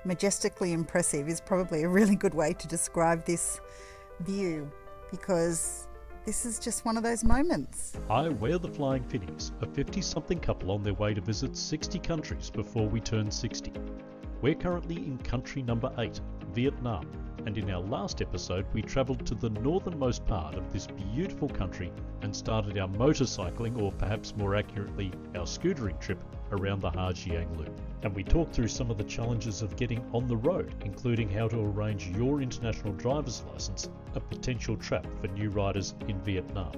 majestically impressive is probably a really good way to describe this view, because this is just one of those moments. Hi, we're the Flying Finnies, a 50-something couple on their way to visit 60 countries before we turn 60. We're currently in country number 8, Vietnam, and in our last episode we travelled to the northernmost part of this beautiful country and started our motorcycling, or perhaps more accurately, our scootering trip around the Ha Giang Loop. And we talked through some of the challenges of getting on the road, including how to arrange your international driver's license, a potential trap for new riders in Vietnam.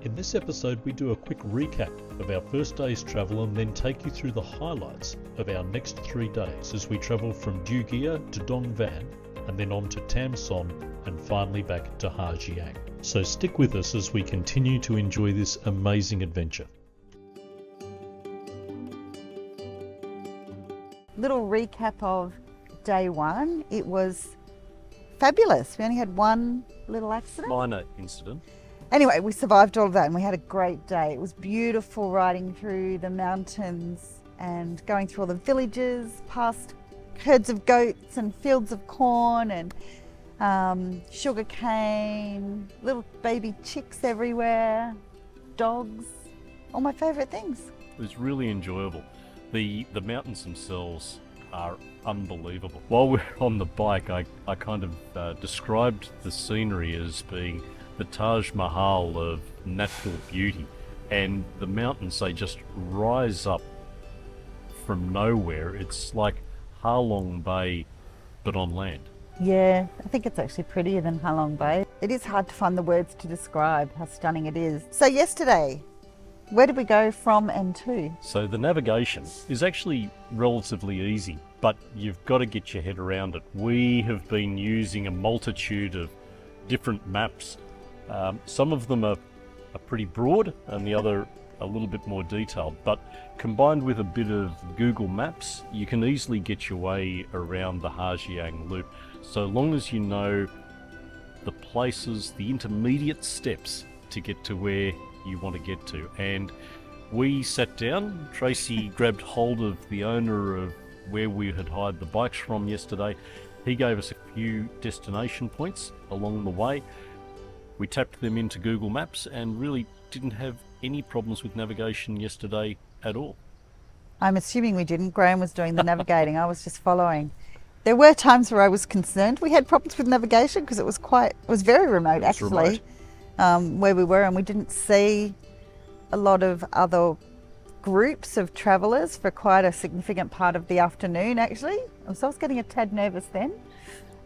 In this episode we do a quick recap of our first day's travel and then take you through the highlights of our next 3 days as we travel from Dongan to Dongan and then on to Tam Son and finally back to Ha Giang. So stick with us as we continue to enjoy this amazing adventure. Little recap of day one. It was fabulous. We only had one little accident. Minor incident. Anyway, we survived all of that and we had a great day. It was beautiful riding through the mountains and going through all the villages, past herds of goats and fields of corn and sugar cane, little baby chicks everywhere, dogs, all my favourite things. It was really enjoyable. The mountains themselves are unbelievable. While we're on the bike, I kind of described the scenery as being the Taj Mahal of natural beauty, and the mountains, they just rise up from nowhere. It's like Ha Long Bay but on land. Yeah, I think it's actually prettier than Ha Long Bay. It is hard to find the words to describe how stunning it is. So yesterday, where did we go from and to? So the navigation is actually relatively easy, but you've got to get your head around it. We have been using a multitude of different maps. Some of them are pretty broad and the other a little bit more detailed, but combined with a bit of Google Maps, you can easily get your way around the Ha Giang Loop, so long as you know the places, the intermediate steps to get to where you want to get to. And we sat down, Tracy grabbed hold of the owner of where we had hired the bikes from yesterday. He gave us a few destination points along the way. We tapped them into Google Maps and really didn't have any problems with navigation yesterday at all. I'm assuming we didn't. Graham was doing the navigating. I was just following. There were times where I was concerned. We had problems with navigation because it was very remote actually. Where we were, and we didn't see a lot of other groups of travellers for quite a significant part of the afternoon actually. So I was getting a tad nervous then.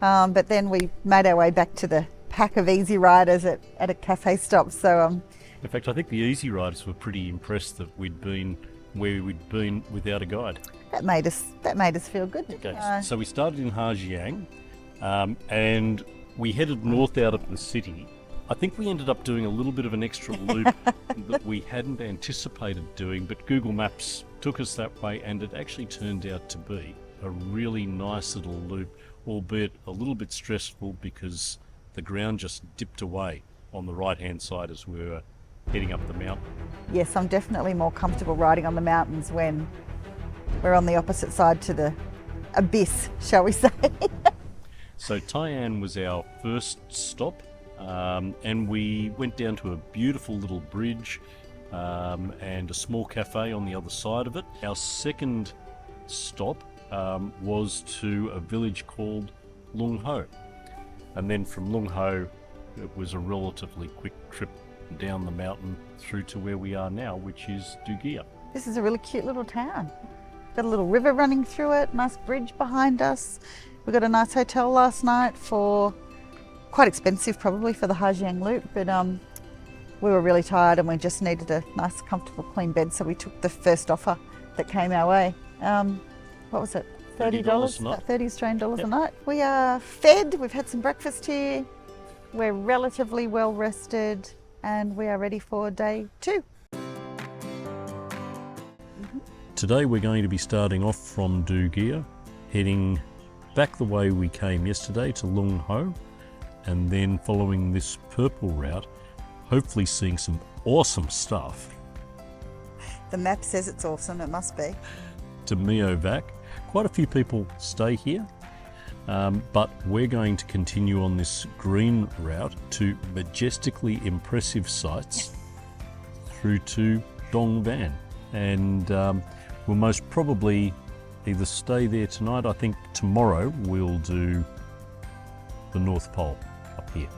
But then we made our way back to the pack of easy riders at a cafe stop. So in fact, I think the easy riders were pretty impressed that we'd been where we'd been without a guide. That made us feel good. Okay, so we started in Ha Giang and we headed north out of the city. I think we ended up doing a little bit of an extra loop that we hadn't anticipated doing, but Google Maps took us that way and it actually turned out to be a really nice little loop, albeit a little bit stressful because the ground just dipped away on the right hand side as we were heading up the mountain. Yes, I'm definitely more comfortable riding on the mountains when we're on the opposite side to the abyss, shall we say. So Taiwan was our first stop. And we went down to a beautiful little bridge and a small cafe on the other side of it. Our second stop was to a village called Lung Ho, and then from Lung Ho it was a relatively quick trip down the mountain through to where we are now, which is Dongan. This is a really cute little town. Got a little river running through it, nice bridge behind us. We got a nice hotel last night for quite expensive probably for the Ha Giang Loop, but we were really tired and we just needed a nice comfortable clean bed, so we took the first offer that came our way. What was it? $30 a night. 30 Australian dollars a night. We are fed, we've had some breakfast here, we're relatively well rested and we are ready for day 2. Today we're going to be starting off from Dongan, heading back the way we came yesterday to Lung Ho, and then following this purple route, hopefully seeing some awesome stuff. The map says it's awesome, it must be. To Mio Vac, Quite a few people stay here, but we're going to continue on this green route to majestically impressive sites through to Dongan, and we'll most probably either stay there tonight. I think tomorrow we'll do the North Pole up here.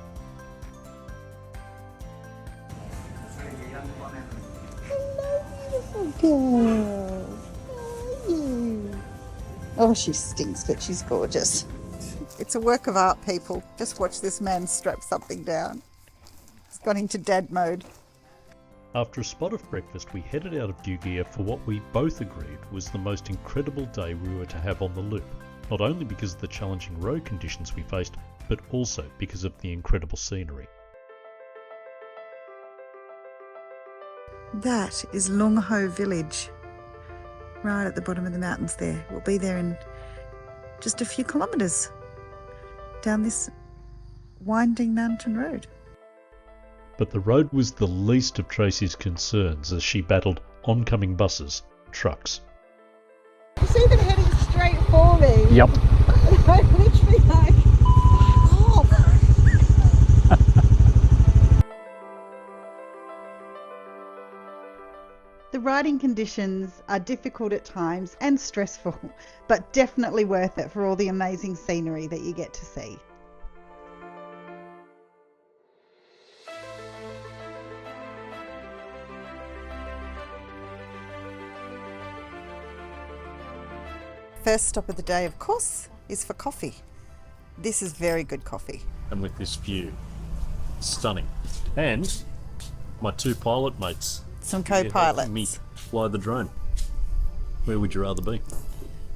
Hello, beautiful girl. How are you? Oh, she stinks, but she's gorgeous. It's a work of art, people. Just watch this man strap something down. He's gone into dad mode. After a spot of breakfast, we headed out of Dongan for what we both agreed was the most incredible day we were to have on the loop, not only because of the challenging road conditions we faced, but also because of the incredible scenery. That is Long Ho village, right at the bottom of the mountains there. We'll be there in just a few kilometres down this winding mountain road. But the road was the least of Tracy's concerns as she battled oncoming buses, trucks. You see them heading straight for me? Yep. I'm literally like, oh. The riding conditions are difficult at times and stressful, but definitely worth it for all the amazing scenery that you get to see. First stop of the day, of course, is for coffee. This is very good coffee. And with this view, stunning. And my two pilot mates. Some co-pilots. Me fly the drone. Where would you rather be?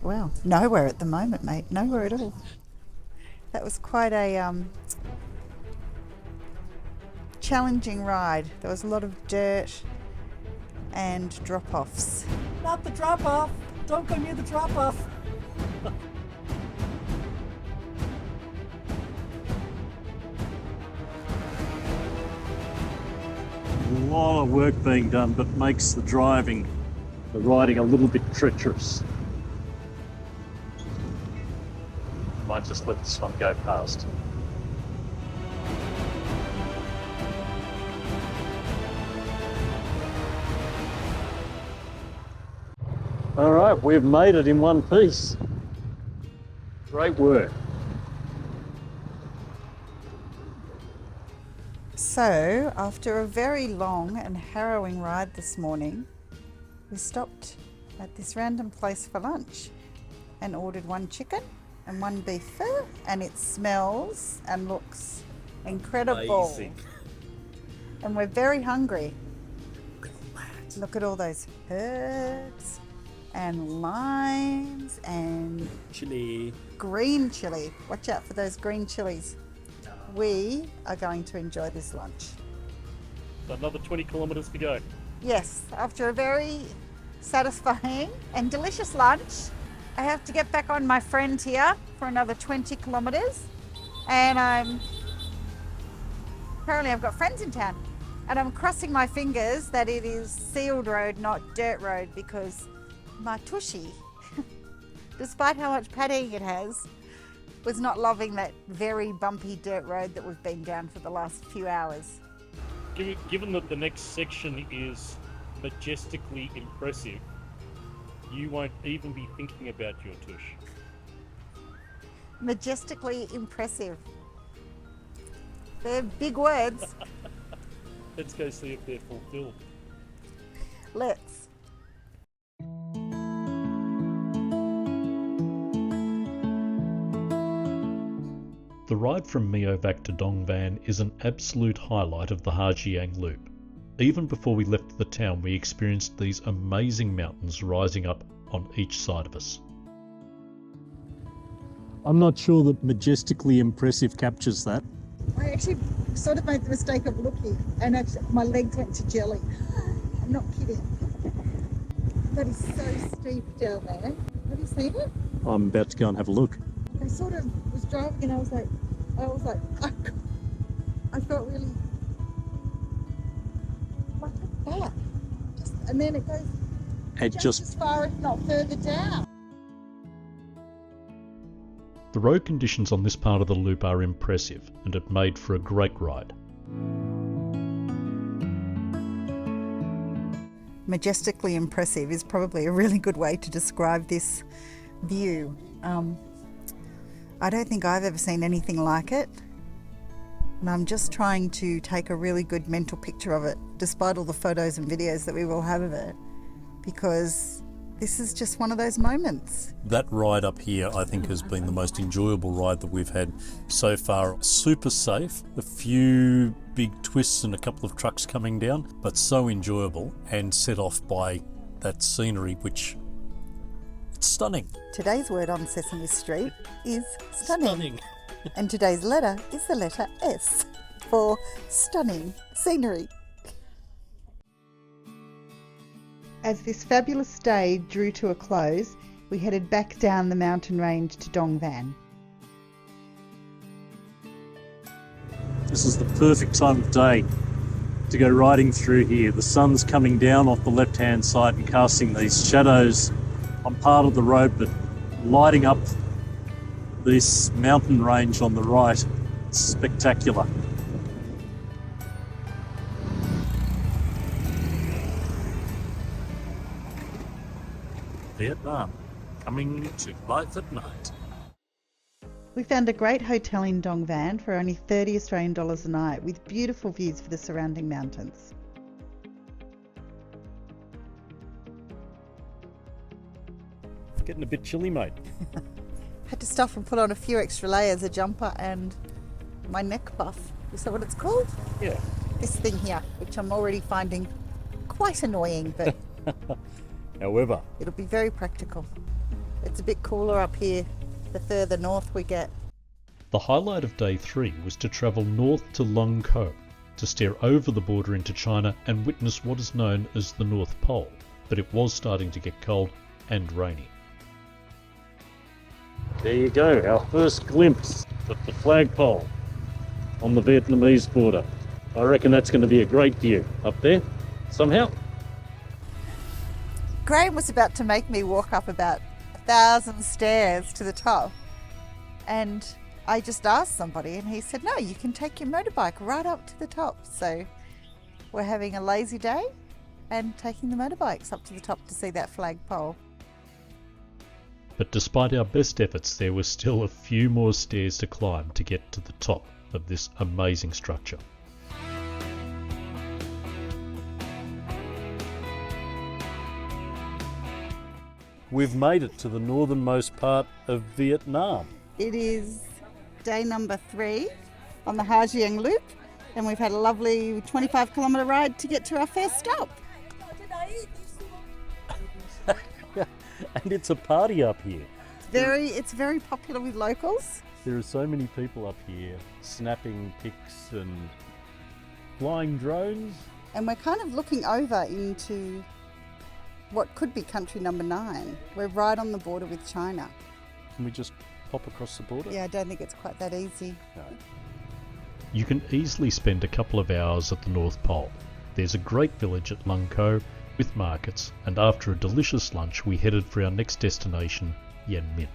Well, nowhere at the moment, mate. Nowhere at all. That was quite a challenging ride. There was a lot of dirt and drop-offs. Not the drop-off. Don't go near the drop-off. A lot of work being done, but makes the riding a little bit treacherous. Might just let this one go past. All right, we've made it in one piece. Great work. So, after a very long and harrowing ride this morning, we stopped at this random place for lunch and ordered one chicken and one beef fur, and it smells and looks incredible. Amazing. And we're very hungry. Look at all those herbs and limes and Chili. green chili. Watch out for those green chilies. We are going to enjoy this lunch. Another 20 kilometres to go. Yes, after a very satisfying and delicious lunch, I have to get back on my friend here for another 20 kilometres. And apparently I've got friends in town. And I'm crossing my fingers that it is sealed road, not dirt road, because my tushy, despite how much padding it has, was not loving that very bumpy dirt road that we've been down for the last few hours. Given that the next section is majestically impressive, you won't even be thinking about your tush. Majestically impressive. They're big words. Let's go see if they're fulfilled. Let's. The ride from Miovac to Dongan is an absolute highlight of the Ha Giang loop. Even before we left the town, we experienced these amazing mountains rising up on each side of us. I'm not sure that majestically impressive captures that. I actually sort of made the mistake of looking, and actually my legs went to jelly. I'm not kidding. That is so steep down there. Have you seen it? I'm about to go and have a look. I sort of was driving and I was like, I felt really like that. And then it goes just as far, if not further down. The road conditions on this part of the loop are impressive and it made for a great ride. Majestically impressive is probably a really good way to describe this view. I don't think I've ever seen anything like it, and I'm just trying to take a really good mental picture of it, despite all the photos and videos that we will have of it, because this is just one of those moments. That ride up here, I think, has been the most enjoyable ride that we've had so far. Super safe, a few big twists and a couple of trucks coming down, but so enjoyable and set off by that scenery, which it's stunning. Today's word on Sesame Street is stunning. And today's letter is the letter S for stunning scenery. As this fabulous day drew to a close, we headed back down the mountain range to Dongan. This is the perfect time of day to go riding through here. The sun's coming down off the left-hand side and casting these shadows on part of the road, but lighting up this mountain range on the right. It's spectacular. Vietnam, coming to life at night. We found a great hotel in Dong Van for only 30 Australian dollars a night, with beautiful views for the surrounding mountains. It's getting a bit chilly, mate. Had to stop and put on a few extra layers, a jumper and my neck buff. Is that what it's called? Yeah. This thing here, which I'm already finding quite annoying, but However, it'll be very practical. It's a bit cooler up here the further north we get. The highlight of day 3 was to travel north to Lung Ko, to stare over the border into China and witness what is known as the North Pole, but it was starting to get cold and rainy. there you go, our first glimpse of the flagpole on the Vietnamese border. I reckon that's going to be a great view up there, somehow. Graham was about to make me walk up about 1,000 stairs to the top, and I just asked somebody and he said, no, you can take your motorbike right up to the top. So we're having a lazy day and taking the motorbikes up to the top to see that flagpole. But despite our best efforts, there were still a few more stairs to climb to get to the top of this amazing structure. We've made it to the northernmost part of Vietnam. It is day number 3 on the Ha Giang loop, and we've had a lovely 25-kilometre ride to get to our first stop. And it's a party up here. It's very popular with locals. There are so many people up here snapping pics and flying drones. And we're kind of looking over into what could be country number 9. We're right on the border with China. Can we just pop across the border? Yeah, I don't think it's quite that easy. No. You can easily spend a couple of hours at the North Pole. There's a great village at Lung Ko with markets, and after a delicious lunch we headed for our next destination, Yen Min.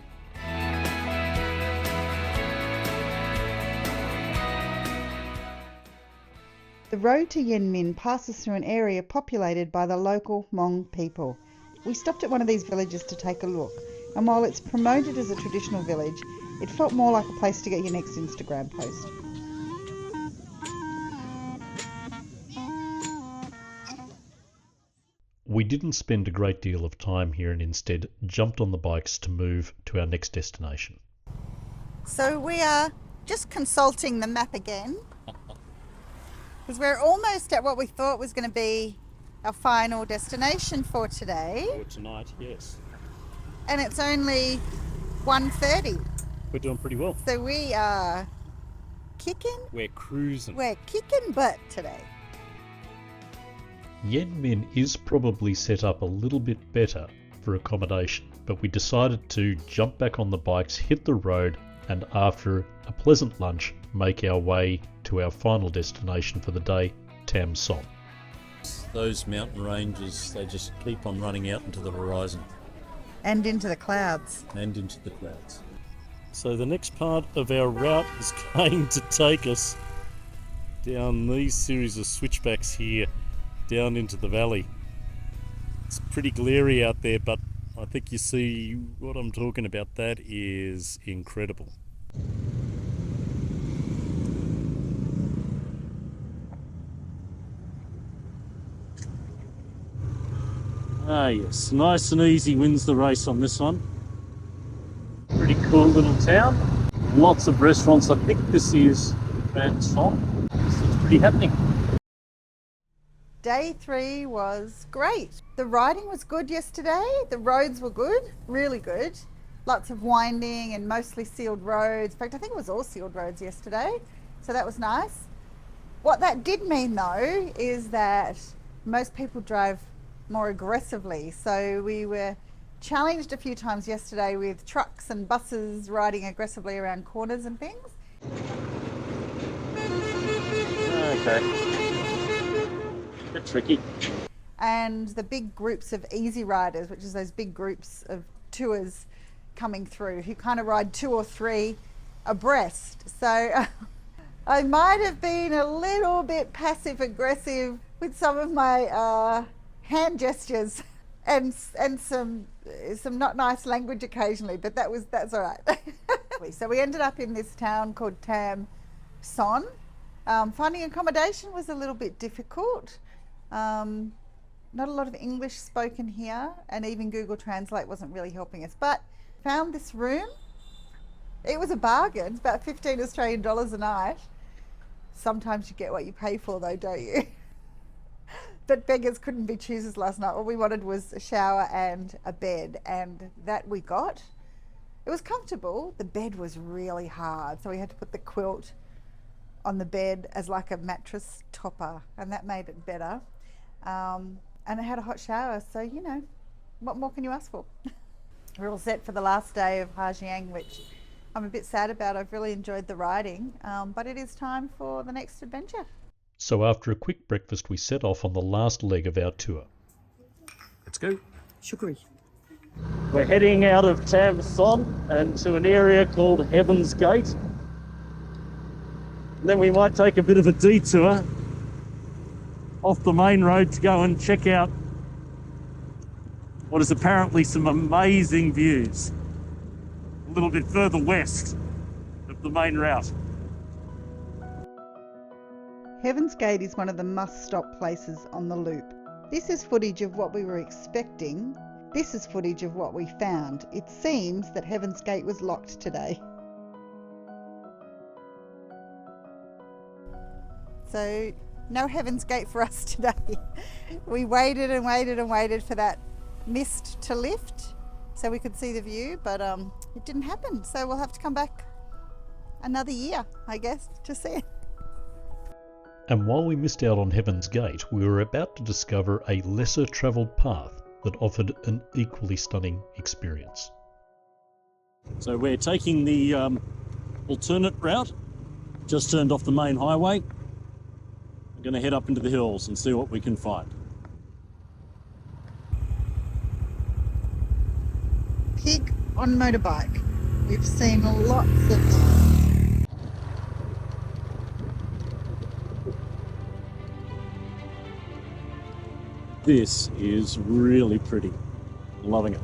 The road to Yen Min passes through an area populated by the local Hmong people. We stopped at one of these villages to take a look, and while it's promoted as a traditional village, it felt more like a place to get your next Instagram post. We didn't spend a great deal of time here and instead jumped on the bikes to move to our next destination. So we are just consulting the map again, because we're almost at what we thought was going to be our final destination for today, Or tonight, yes. and it's only 1:30. We're doing pretty well. So we are kicking. We're cruising. We're kicking butt today. Yen Min is probably set up a little bit better for accommodation, but we decided to jump back on the bikes, hit the road, and after a pleasant lunch, make our way to our final destination for the day, Tam Son. Those mountain ranges, they just keep on running out into the horizon And into the clouds. and into the clouds. So the next part of our route is going to take us down these series of switchbacks here, down into the valley. It's pretty glary out there, but I think you see what I'm talking about. That is incredible. Ah yes, nice and easy wins the race on this one. Pretty cool little town. Lots of restaurants. I think this is Tam Son. This looks pretty happening. Day 3 was great. The riding was good yesterday. The roads were good, really good. Lots of winding and mostly sealed roads. In fact, I think it was all sealed roads yesterday. So that was nice. What that did mean though is that most people drive more aggressively. So we were challenged a few times yesterday with trucks and buses riding aggressively around corners and things. Okay. Bit tricky. And the big groups of easy riders, which is those big groups of tours coming through who kind of ride 2 or 3 abreast. So I might have been a little bit passive aggressive with some of my hand gestures and some not nice language occasionally, but that's all right. So we ended up in this town called Tam Son. Finding accommodation was a little bit difficult. Not a lot of English spoken here, and even Google Translate wasn't really helping us, but found this room. It was a bargain. It's about 15 Australian dollars a night. Sometimes you get what you pay for though, don't you? But beggars couldn't be choosers last night. All we wanted was a shower and a bed, and that we got. It was comfortable. The bed was really hard, so we had to put the quilt on the bed as like a mattress topper, and that made it better. And it had a hot shower, so you know, what more can you ask for? We're all set for the last day of Ha Giang, which I'm a bit sad about. I've really enjoyed the riding, but it is time for the next adventure. So after a quick breakfast, we set off on the last leg of our tour. Let's go. Shukri. We're heading out of Tam Son and to an area called Heaven's Gate. Then we might take a bit of a detour off the main road to go and check out what is apparently some amazing views a little bit further west of the main route. Heaven's Gate is one of the must-stop places on the loop. This is footage of what we were expecting. This is footage of what we found. It seems that Heaven's Gate was locked today. So no Heaven's Gate for us today. We waited and waited and waited for that mist to lift so we could see the view, but it didn't happen. So we'll have to come back another year, I guess, to see it. And while we missed out on Heaven's Gate, we were about to discover a lesser travelled path that offered an equally stunning experience. So we're taking the alternate route, just turned off the main highway. We're going to head up into the hills and see what we can find. Pig on motorbike. We've seen lots of them. This is really pretty. Loving it.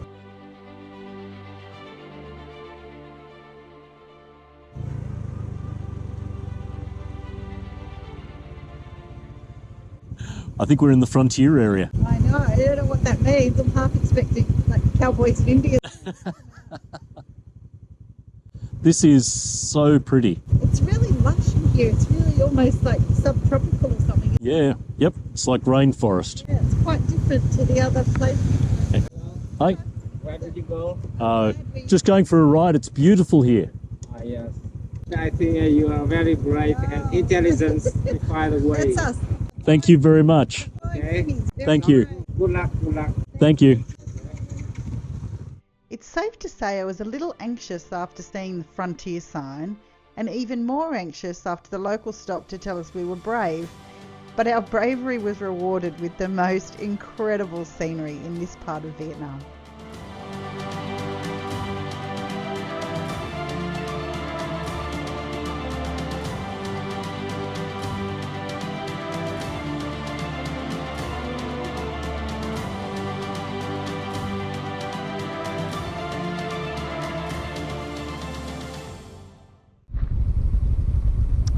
I think we're in the frontier area. I know, I don't know what that means. I'm half expecting like cowboys in India. This is so pretty. It's really lush in here. It's really almost like subtropical or something. Yeah, yep, it's like rainforest. Yeah, it's quite different to the other places. Hi. Where did you go? Just going for a ride. It's beautiful here. Yes. I think you are very bright and intelligent to find a way. That's us. Thank you very much. Okay. Thank you. Good luck, good luck. Thank you. It's safe to say I was a little anxious after seeing the frontier sign, and even more anxious after the local stopped to tell us we were brave. But our bravery was rewarded with the most incredible scenery in this part of Vietnam.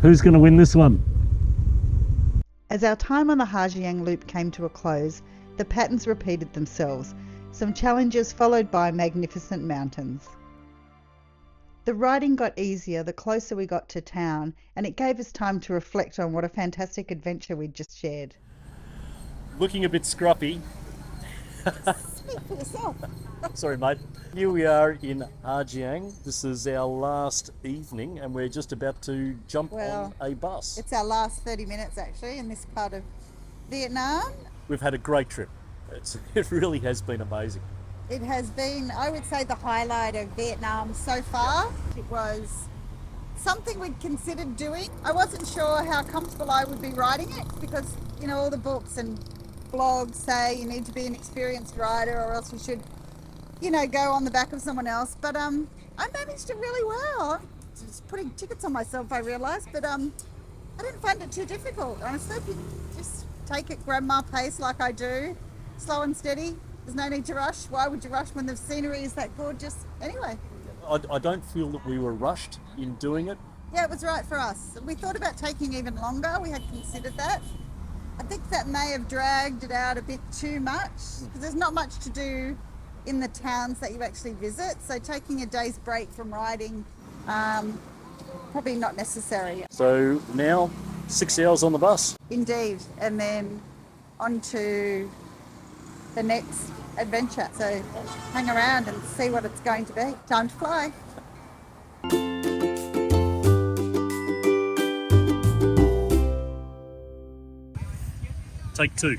Who's going to win this one? As our time on the Ha Giang loop came to a close, the patterns repeated themselves, some challenges followed by magnificent mountains. The riding got easier the closer we got to town, and it gave us time to reflect on what a fantastic adventure we'd just shared. Looking a bit scruffy. Speak for yourself. Sorry, mate. Here we are in Ha Giang. This is our last evening, and we're just about to jump on a bus. It's our last 30 minutes actually in this part of Vietnam. We've had a great trip. It really has been amazing. It has been, I would say, the highlight of Vietnam so far. It was something we'd considered doing. I wasn't sure how comfortable I would be riding it because, you know, all the books and blogs say you need to be an experienced rider or else you should, you know, go on the back of someone else. But I managed it really well. Just putting tickets on myself, I realised, but I didn't find it too difficult. Honestly, if you just take it grandma pace like I do, slow and steady. There's no need to rush. Why would you rush when the scenery is that gorgeous anyway? I don't feel that we were rushed in doing it. Yeah, it was right for us. We thought about taking even longer. We had considered that. I think that may have dragged it out a bit too much because there's not much to do in the towns that you actually visit. So taking a day's break from riding, probably not necessary. So now 6 hours on the bus. Indeed. And then on to the next adventure. So hang around and see what it's going to be. Time to fly. Take two.